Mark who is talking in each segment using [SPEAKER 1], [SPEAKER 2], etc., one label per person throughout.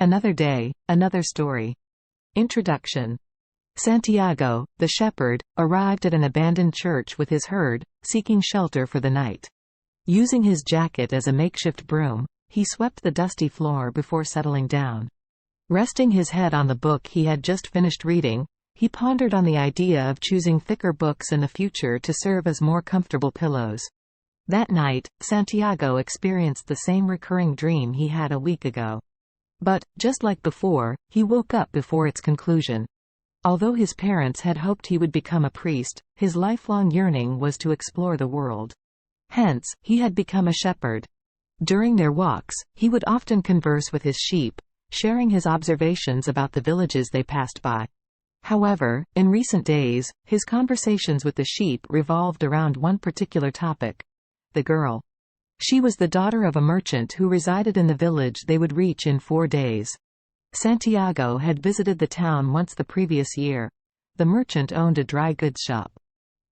[SPEAKER 1] Another day, another story. Introduction. Santiago, the shepherd, arrived at an abandoned church with his herd, seeking shelter for the night. Using his jacket as a makeshift broom, he swept the dusty floor before settling down. Resting his head on the book he had just finished reading, he pondered on the idea of choosing thicker books in the future to serve as more comfortable pillows. That night, Santiago experienced the same recurring dream he had a week ago. But, just like before, he woke up before its conclusion. Although his parents had hoped he would become a priest, his lifelong yearning was to explore the world. Hence, he had become a shepherd. During their walks, he would often converse with his sheep, sharing his observations about the villages they passed by. However, in recent days, his conversations with the sheep revolved around one particular topic: the girl. She was the daughter of a merchant who resided in the village they would reach in 4 days. Santiago had visited the town once the previous year. The merchant owned a dry goods shop.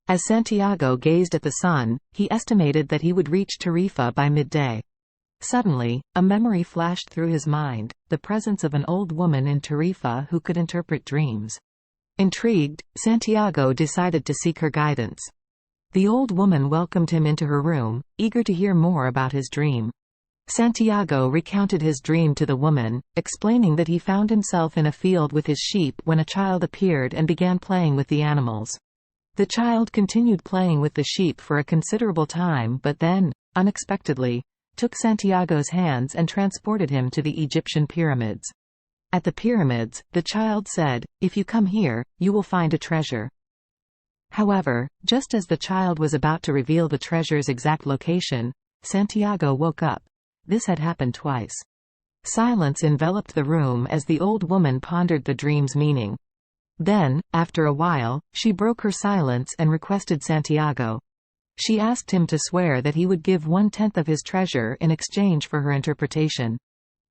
[SPEAKER 1] As Santiago gazed at the sun, he estimated that he would reach Tarifa by midday. Suddenly, a memory flashed through his mind: the presence of an old woman in Tarifa who could interpret dreams. Intrigued, Santiago decided to seek her guidance. The old woman welcomed him into her room, eager to hear more about his dream. Santiago recounted his dream to the woman, explaining that he found himself in a field with his sheep when a child appeared and began playing with the animals. The child continued playing with the sheep for a considerable time but then, unexpectedly, took Santiago's hands and transported him to the Egyptian pyramids. At the pyramids, the child said, "If you come here, you will find a treasure." However, just as the child was about to reveal the treasure's exact location, Santiago woke up. This had happened twice. Silence enveloped the room as the old woman pondered the dream's meaning. Then, after a while, she broke her silence and requested Santiago. She asked him to swear that he would give 1/10 of his treasure in exchange for her interpretation.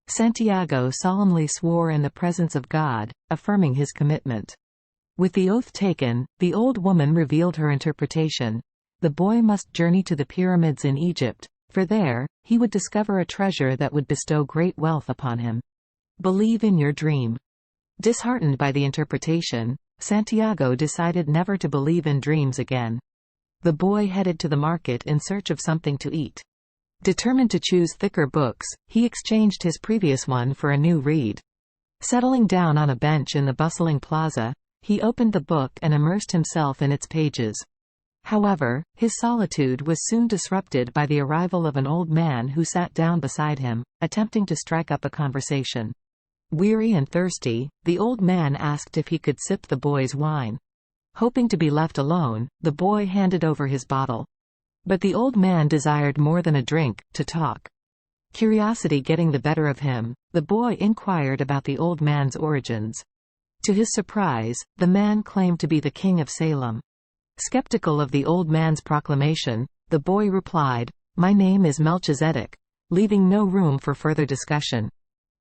[SPEAKER 1] Santiago solemnly swore in the presence of God, affirming his commitment. With the oath taken, the old woman revealed her interpretation. The boy must journey to the pyramids in Egypt, for there, he would discover a treasure that would bestow great wealth upon him. Believe in your dream. Disheartened by the interpretation, Santiago decided never to believe in dreams again. The boy headed to the market in search of something to eat. Determined to choose thicker books, he exchanged his previous one for a new read. Settling down on a bench in the bustling plaza, he opened the book and immersed himself in its pages. However, his solitude was soon disrupted by the arrival of an old man who sat down beside him, attempting to strike up a conversation. Weary and thirsty, the old man asked if he could sip the boy's wine. Hoping to be left alone, the boy handed over his bottle. But the old man desired more than a drink, to talk. Curiosity getting the better of him, the boy inquired about the old man's origins. To his surprise, the man claimed to be the king of Salem. Skeptical of the old man's proclamation, the boy replied, "My name is Melchizedek," leaving no room for further discussion.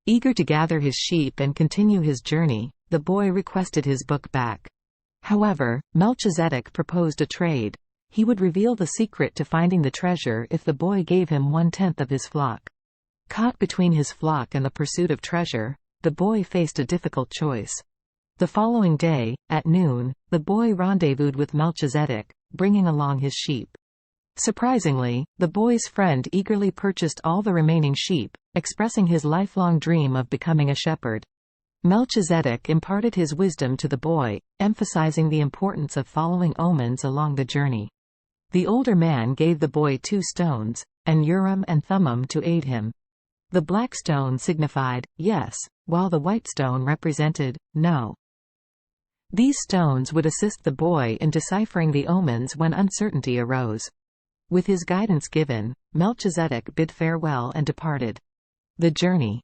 [SPEAKER 1] Eager to gather his sheep and continue his journey, the boy requested his book back. However, Melchizedek proposed a trade. He would reveal the secret to finding the treasure if the boy gave him 1/10 of his flock. Caught between his flock and the pursuit of treasure, the boy faced a difficult choice. The following day, at noon, the boy rendezvoused with Melchizedek, bringing along his sheep. Surprisingly, the boy's friend eagerly purchased all the remaining sheep, expressing his lifelong dream of becoming a shepherd. Melchizedek imparted his wisdom to the boy, emphasizing the importance of following omens along the journey. The older man gave the boy 2 stones, an Urim and Thummim, to aid him. The black stone signified yes, while the white stone represented no. These stones would assist the boy in deciphering the omens when uncertainty arose. With his guidance given, Melchizedek bid farewell and departed. The journey.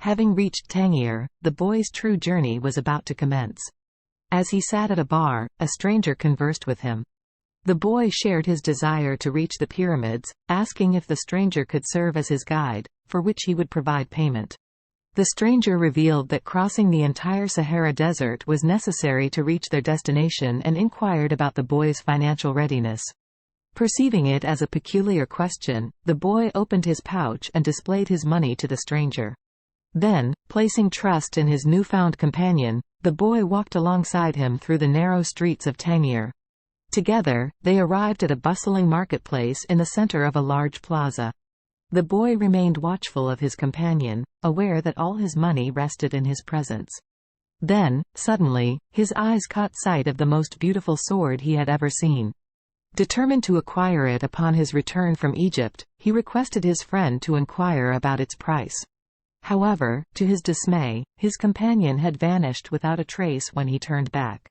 [SPEAKER 1] Having reached Tangier, the boy's true journey was about to commence. As he sat at a bar, a stranger conversed with him. The boy shared his desire to reach the pyramids, asking if the stranger could serve as his guide, for which he would provide payment. The stranger revealed that crossing the entire Sahara Desert was necessary to reach their destination and inquired about the boy's financial readiness. Perceiving it as a peculiar question, the boy opened his pouch and displayed his money to the stranger. Then, placing trust in his newfound companion, the boy walked alongside him through the narrow streets of Tangier. Together, they arrived at a bustling marketplace in the center of a large plaza. The boy remained watchful of his companion, aware that all his money rested in his presence. Then, suddenly, his eyes caught sight of the most beautiful sword he had ever seen. Determined to acquire it upon his return from Egypt, he requested his friend to inquire about its price. However, to his dismay, his companion had vanished without a trace when he turned back.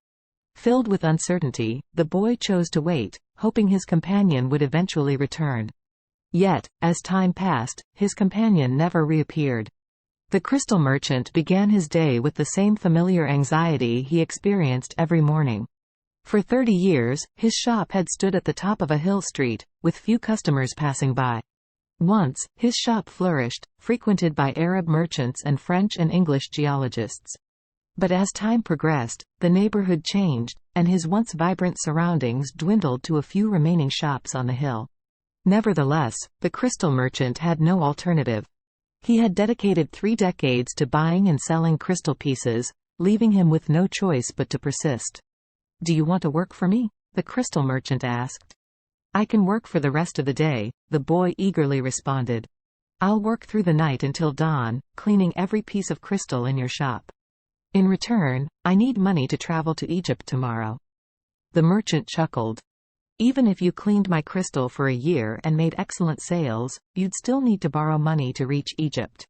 [SPEAKER 1] Filled with uncertainty, the boy chose to wait, hoping his companion would eventually return. Yet, as time passed, his companion never reappeared. The crystal merchant began his day with the same familiar anxiety he experienced every morning. For 30 years, his shop had stood at the top of a hill street, with few customers passing by. Once, his shop flourished, frequented by Arab merchants and French and English geologists. But as time progressed, the neighborhood changed, and his once vibrant surroundings dwindled to a few remaining shops on the hill. Nevertheless, the crystal merchant had no alternative. He had dedicated 3 decades to buying and selling crystal pieces, leaving him with no choice but to persist. "Do you want to work for me?" the crystal merchant asked. "I can work for the rest of the day," the boy eagerly responded. "I'll work through the night until dawn, cleaning every piece of crystal in your shop. In return, I need money to travel to Egypt tomorrow." The merchant chuckled. "Even if you cleaned my crystal for a year and made excellent sales, you'd still need to borrow money to reach Egypt.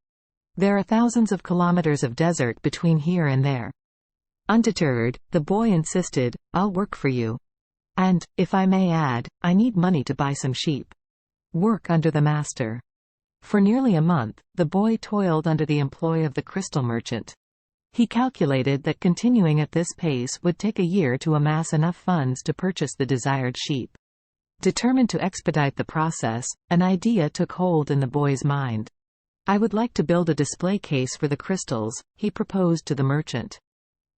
[SPEAKER 1] There are thousands of kilometers of desert between here and there." Undeterred, the boy insisted, "I'll work for you. And, if I may add, I need money to buy some sheep." Work under the master. For nearly a month, the boy toiled under the employ of the crystal merchant. He calculated that continuing at this pace would take a year to amass enough funds to purchase the desired sheep. Determined to expedite the process, an idea took hold in the boy's mind. "I would like to build a display case for the crystals," he proposed to the merchant.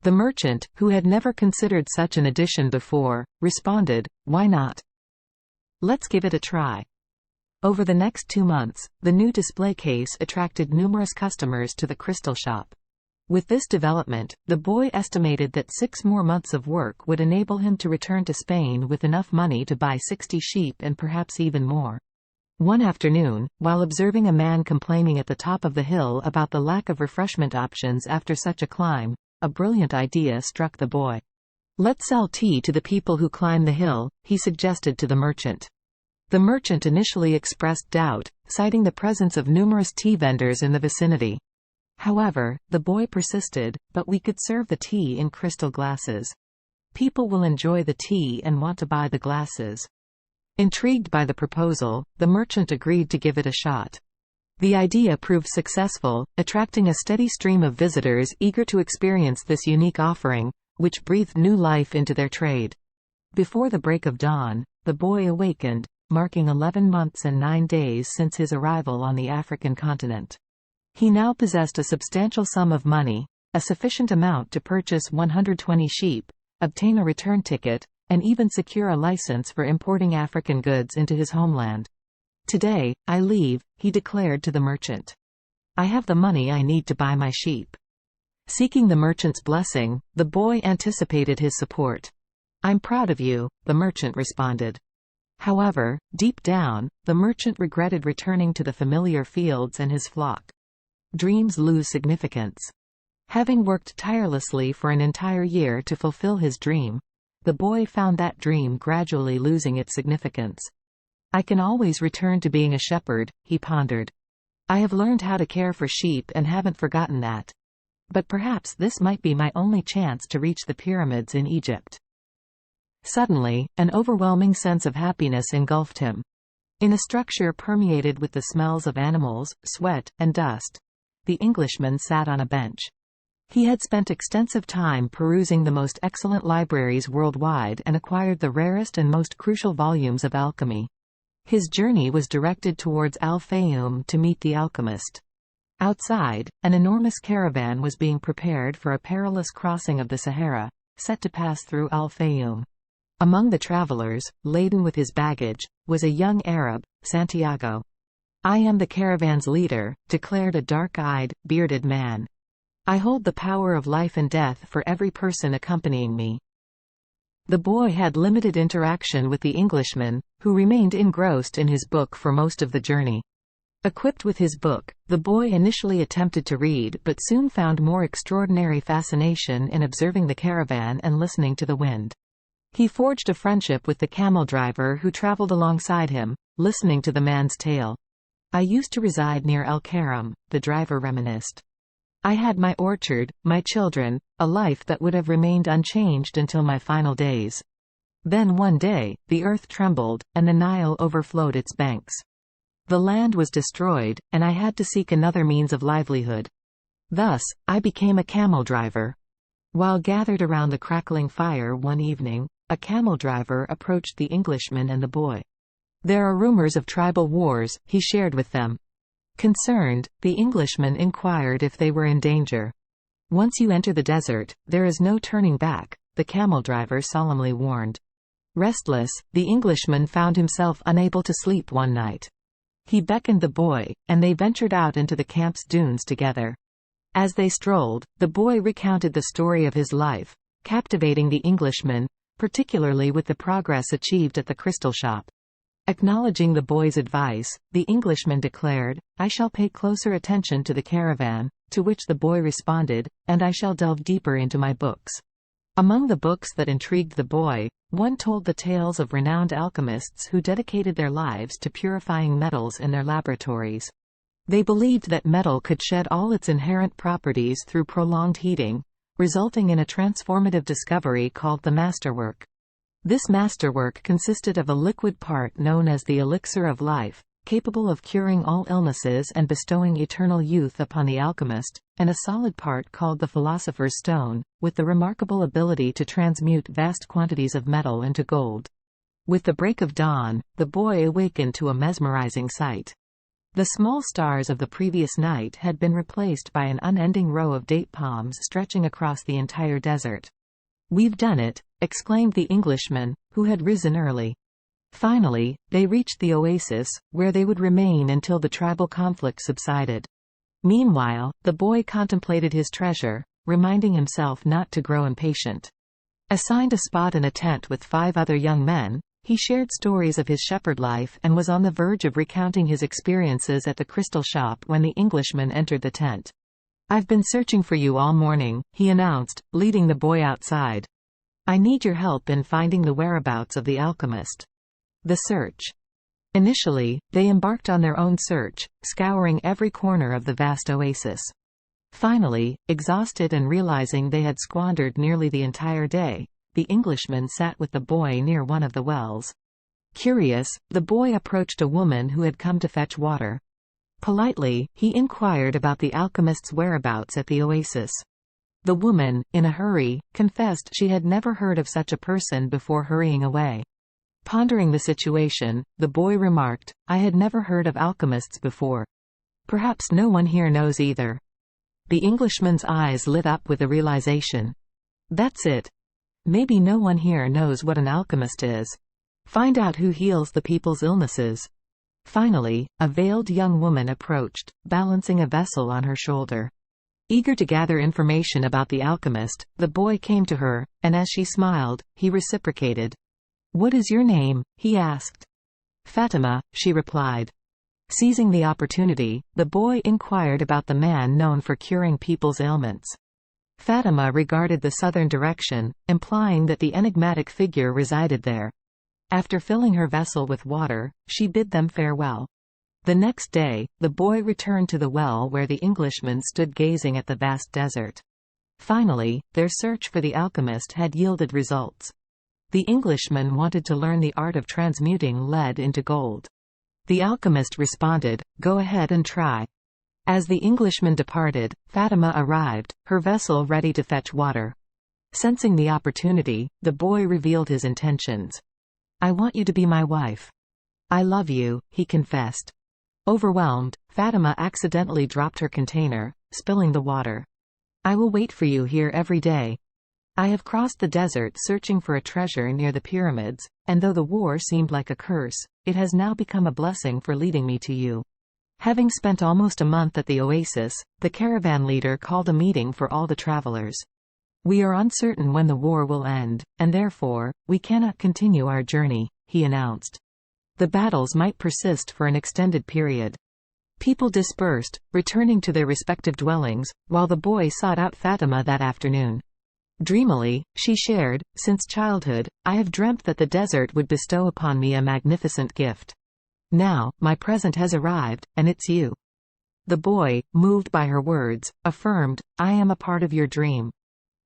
[SPEAKER 1] The merchant, who had never considered such an addition before, responded, "Why not? Let's give it a try." Over the next 2 months, the new display case attracted numerous customers to the crystal shop. With this development, the boy estimated that 6 more months of work would enable him to return to Spain with enough money to buy 60 sheep and perhaps even more. One afternoon, while observing a man complaining at the top of the hill about the lack of refreshment options after such a climb, a brilliant idea struck the boy. "Let's sell tea to the people who climb the hill," he suggested to the merchant. The merchant initially expressed doubt, citing the presence of numerous tea vendors in the vicinity. However, the boy persisted, "But we could serve the tea in crystal glasses. People will enjoy the tea and want to buy the glasses." Intrigued by the proposal, the merchant agreed to give it a shot. The idea proved successful, attracting a steady stream of visitors eager to experience this unique offering, which breathed new life into their trade. Before the break of dawn, the boy awakened, marking 11 months and 9 days since his arrival on the African continent. He now possessed a substantial sum of money, a sufficient amount to purchase 120 sheep, obtain a return ticket, and even secure a license for importing African goods into his homeland. "Today, I leave," he declared to the merchant. "I have the money I need to buy my sheep." Seeking the merchant's blessing, the boy anticipated his support. "I'm proud of you," the merchant responded. However, deep down, the merchant regretted returning to the familiar fields and his flock. Dreams lose significance. Having worked tirelessly for an entire year to fulfill his dream, the boy found that dream gradually losing its significance. "I can always return to being a shepherd," he pondered. "I have learned how to care for sheep and haven't forgotten that. But perhaps this might be my only chance to reach the pyramids in Egypt." Suddenly, an overwhelming sense of happiness engulfed him. In a structure permeated with the smells of animals, sweat, and dust, the Englishman sat on a bench. He had spent extensive time perusing the most excellent libraries worldwide and acquired the rarest and most crucial volumes of alchemy. His journey was directed towards Al-Fayoum to meet the alchemist. Outside, an enormous caravan was being prepared for a perilous crossing of the Sahara, set to pass through Al-Fayoum. Among the travelers, laden with his baggage, was a young Arab, Santiago. "I am the caravan's leader," declared a dark-eyed, bearded man. "I hold the power of life and death for every person accompanying me." The boy had limited interaction with the Englishman, who remained engrossed in his book for most of the journey. Equipped with his book, the boy initially attempted to read but soon found more extraordinary fascination in observing the caravan and listening to the wind. He forged a friendship with the camel driver who traveled alongside him, listening to the man's tale. "I used to reside near El-Karam," the driver reminisced. "I had my orchard, my children, a life that would have remained unchanged until my final days. Then one day, the earth trembled, and the Nile overflowed its banks. The land was destroyed, and I had to seek another means of livelihood. Thus, I became a camel driver." While gathered around the crackling fire one evening, a camel driver approached the Englishman and the boy. "There are rumors of tribal wars," he shared with them. Concerned, the Englishman inquired if they were in danger. "Once you enter the desert, there is no turning back," the camel driver solemnly warned. Restless, the Englishman found himself unable to sleep one night. He beckoned the boy, and they ventured out into the camp's dunes together. As they strolled, the boy recounted the story of his life, captivating the Englishman, particularly with the progress achieved at the crystal shop. Acknowledging the boy's advice, the Englishman declared, "I shall pay closer attention to the caravan," to which the boy responded, "and I shall delve deeper into my books." Among the books that intrigued the boy, one told the tales of renowned alchemists who dedicated their lives to purifying metals in their laboratories. They believed that metal could shed all its inherent properties through prolonged heating, resulting in a transformative discovery called the masterwork. This masterwork consisted of a liquid part known as the elixir of life, capable of curing all illnesses and bestowing eternal youth upon the alchemist, and a solid part called the philosopher's stone, with the remarkable ability to transmute vast quantities of metal into gold. With the break of dawn, the boy awakened to a mesmerizing sight. The small stars of the previous night had been replaced by an unending row of date palms stretching across the entire desert. "We've done it," exclaimed the Englishman, who had risen early. Finally, they reached the oasis, where they would remain until the tribal conflict subsided. Meanwhile, the boy contemplated his treasure, reminding himself not to grow impatient. Assigned a spot in a tent with 5 other young men, he shared stories of his shepherd life and was on the verge of recounting his experiences at the crystal shop when the Englishman entered the tent. "I've been searching for you all morning," he announced, leading the boy outside. "I need your help in finding the whereabouts of the alchemist." The search. Initially, they embarked on their own search, scouring every corner of the vast oasis. Finally, exhausted and realizing they had squandered nearly the entire day, the Englishman sat with the boy near one of the wells. Curious, the boy approached a woman who had come to fetch water. Politely, he inquired about the alchemist's whereabouts at the oasis. The woman, in a hurry, confessed she had never heard of such a person before hurrying away. Pondering the situation, the boy remarked, "I had never heard of alchemists before. Perhaps no one here knows either." The Englishman's eyes lit up with a realization. "That's it. Maybe no one here knows what an alchemist is. Find out who heals the people's illnesses." Finally, a veiled young woman approached, balancing a vessel on her shoulder. Eager to gather information about the alchemist, the boy came to her, and as she smiled, he reciprocated. "What is your name?" he asked. "Fatima," she replied. Seizing the opportunity, the boy inquired about the man known for curing people's ailments. Fatima regarded the southern direction, implying that the enigmatic figure resided there. After filling her vessel with water, she bid them farewell. The next day, the boy returned to the well where the Englishman stood gazing at the vast desert. Finally, their search for the alchemist had yielded results. The Englishman wanted to learn the art of transmuting lead into gold. The alchemist responded, "Go ahead and try." As the Englishman departed, Fatima arrived, her vessel ready to fetch water. Sensing the opportunity, the boy revealed his intentions. "I want you to be my wife." "I love you," he confessed. Overwhelmed, Fatima accidentally dropped her container, spilling the water. "I will wait for you here every day. I have crossed the desert searching for a treasure near the pyramids, and though the war seemed like a curse, it has now become a blessing for leading me to you." Having spent almost a month at the oasis, the caravan leader called a meeting for all the travelers. "We are uncertain when the war will end, and therefore, we cannot continue our journey," he announced. The battles might persist for an extended period. People dispersed, returning to their respective dwellings, while the boy sought out Fatima that afternoon. Dreamily, she shared, "Since childhood, I have dreamt that the desert would bestow upon me a magnificent gift. Now, my present has arrived, and it's you." The boy, moved by her words, affirmed, "I am a part of your dream.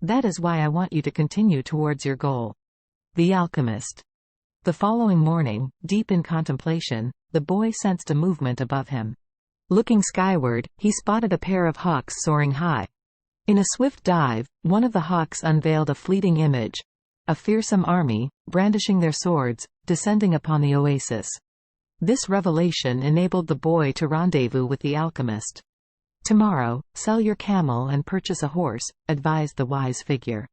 [SPEAKER 1] That is why I want you to continue towards your goal." The Alchemist. The following morning, deep in contemplation, the boy sensed a movement above him. Looking skyward, he spotted a pair of hawks soaring high. In a swift dive, one of the hawks unveiled a fleeting image: a fearsome army, brandishing their swords, descending upon the oasis. This revelation enabled the boy to rendezvous with the alchemist. "Tomorrow, sell your camel and purchase a horse," advised the wise figure.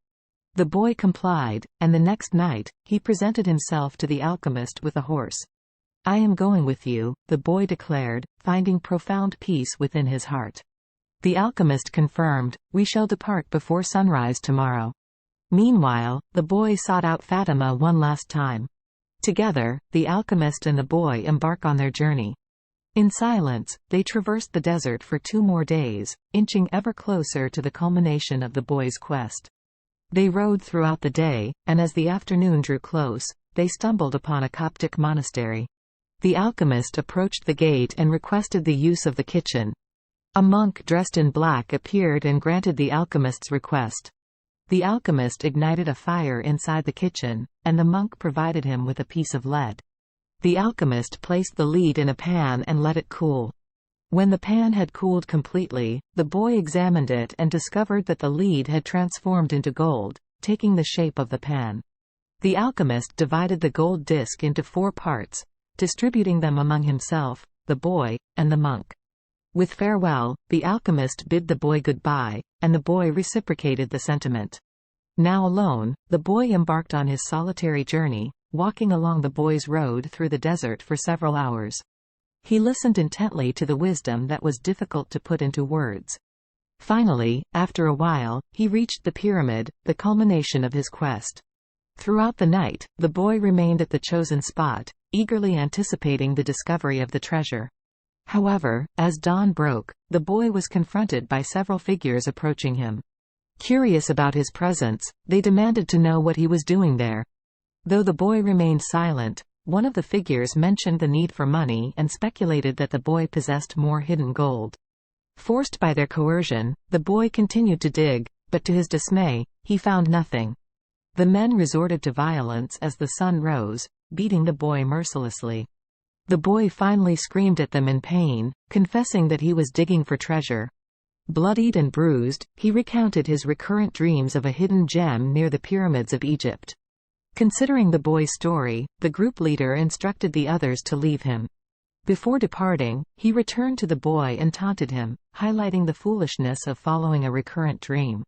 [SPEAKER 1] The boy complied, and the next night, he presented himself to the alchemist with a horse. "I am going with you," the boy declared, finding profound peace within his heart. The alchemist confirmed, "We shall depart before sunrise tomorrow." Meanwhile, the boy sought out Fatima one last time. Together, the alchemist and the boy embark on their journey. In silence, they traversed the desert for 2 more days, inching ever closer to the culmination of the boy's quest. They rode throughout the day, and as the afternoon drew close, they stumbled upon a Coptic monastery. The alchemist approached the gate and requested the use of the kitchen. A monk dressed in black appeared and granted the alchemist's request. The alchemist ignited a fire inside the kitchen, and the monk provided him with a piece of lead. The alchemist placed the lead in a pan and let it cool. When the pan had cooled completely, the boy examined it and discovered that the lead had transformed into gold, taking the shape of the pan. The alchemist divided the gold disc into 4 parts, distributing them among himself, the boy, and the monk. With farewell, the alchemist bid the boy goodbye, and the boy reciprocated the sentiment. Now alone, the boy embarked on his solitary journey, walking along the boy's road through the desert for several hours. He listened intently to the wisdom that was difficult to put into words. Finally, after a while, he reached the pyramid, the culmination of his quest. Throughout the night, the boy remained at the chosen spot, eagerly anticipating the discovery of the treasure. However, as dawn broke, the boy was confronted by several figures approaching him. Curious about his presence, they demanded to know what he was doing there. Though the boy remained silent, one of the figures mentioned the need for money and speculated that the boy possessed more hidden gold. Forced by their coercion, the boy continued to dig, but to his dismay, he found nothing. The men resorted to violence as the sun rose, beating the boy mercilessly. The boy finally screamed at them in pain, confessing that he was digging for treasure. Bloodied and bruised, he recounted his recurrent dreams of a hidden gem near the pyramids of Egypt. Considering the boy's story, the group leader instructed the others to leave him. Before departing, he returned to the boy and taunted him, highlighting the foolishness of following a recurrent dream.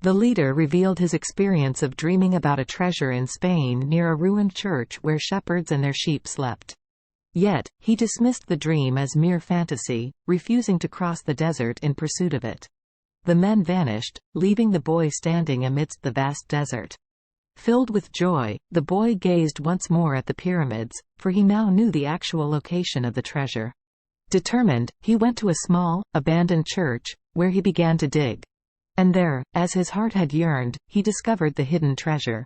[SPEAKER 1] The leader revealed his experience of dreaming about a treasure in Spain near a ruined church where shepherds and their sheep slept. Yet, he dismissed the dream as mere fantasy, refusing to cross the desert in pursuit of it. The men vanished, leaving the boy standing amidst the vast desert. Filled with joy, the boy gazed once more at the pyramids, for he now knew the actual location of the treasure. Determined, he went to a small, abandoned church, where he began to dig. And there, as his heart had yearned, he discovered the hidden treasure.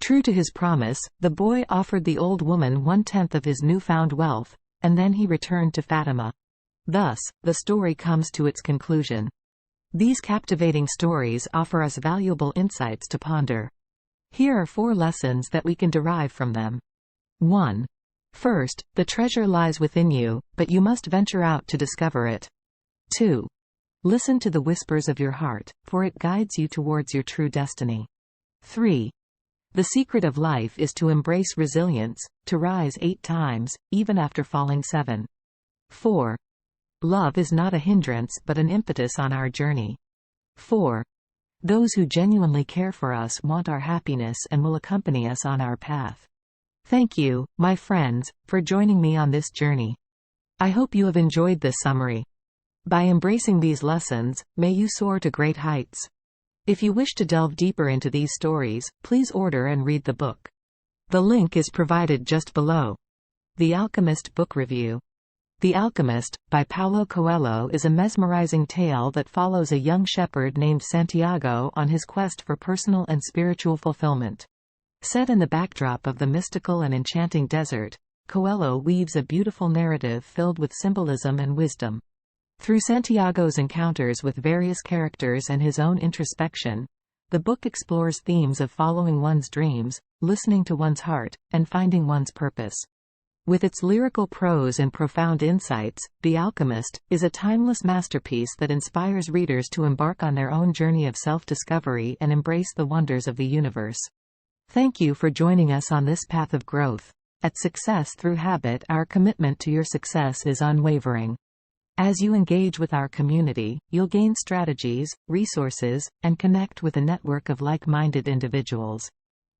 [SPEAKER 1] True to his promise, the boy offered the old woman 1/10 of his newfound wealth, and then he returned to Fatima. Thus, the story comes to its conclusion. These captivating stories offer us valuable insights to ponder. Here are 4 lessons that we can derive from them. 1. First, the treasure lies within you, but you must venture out to discover it. 2. Listen to the whispers of your heart, for it guides you towards your true destiny. 3. The secret of life is to embrace resilience, to rise 8 times, even after falling 7. 4. Love is not a hindrance but an impetus on our journey. 4. Those who genuinely care for us want our happiness and will accompany us on our path. Thank you, my friends, for joining me on this journey. I hope you have enjoyed this summary. By embracing these lessons, may you soar to great heights. If you wish to delve deeper into these stories, please order and read the book. The link is provided just below. The Alchemist Book Review. The Alchemist, by Paulo Coelho, is a mesmerizing tale that follows a young shepherd named Santiago on his quest for personal and spiritual fulfillment. Set in the backdrop of the mystical and enchanting desert, Coelho weaves a beautiful narrative filled with symbolism and wisdom. Through Santiago's encounters with various characters and his own introspection, the book explores themes of following one's dreams, listening to one's heart, and finding one's purpose. With its lyrical prose and profound insights, The Alchemist is a timeless masterpiece that inspires readers to embark on their own journey of self-discovery and embrace the wonders of the universe. Thank you for joining us on this path of growth. At Success Through Habit, our commitment to your success is unwavering. As you engage with our community, you'll gain strategies, resources, and connect with a network of like-minded individuals.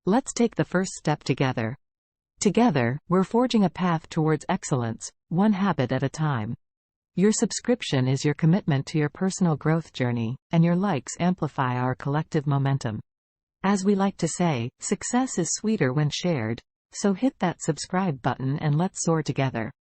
[SPEAKER 1] Let's take the first step together. Together, we're forging a path towards excellence, one habit at a time. Your subscription is your commitment to your personal growth journey, and your likes amplify our collective momentum. As we like to say, success is sweeter when shared, so hit that subscribe button and let's soar together.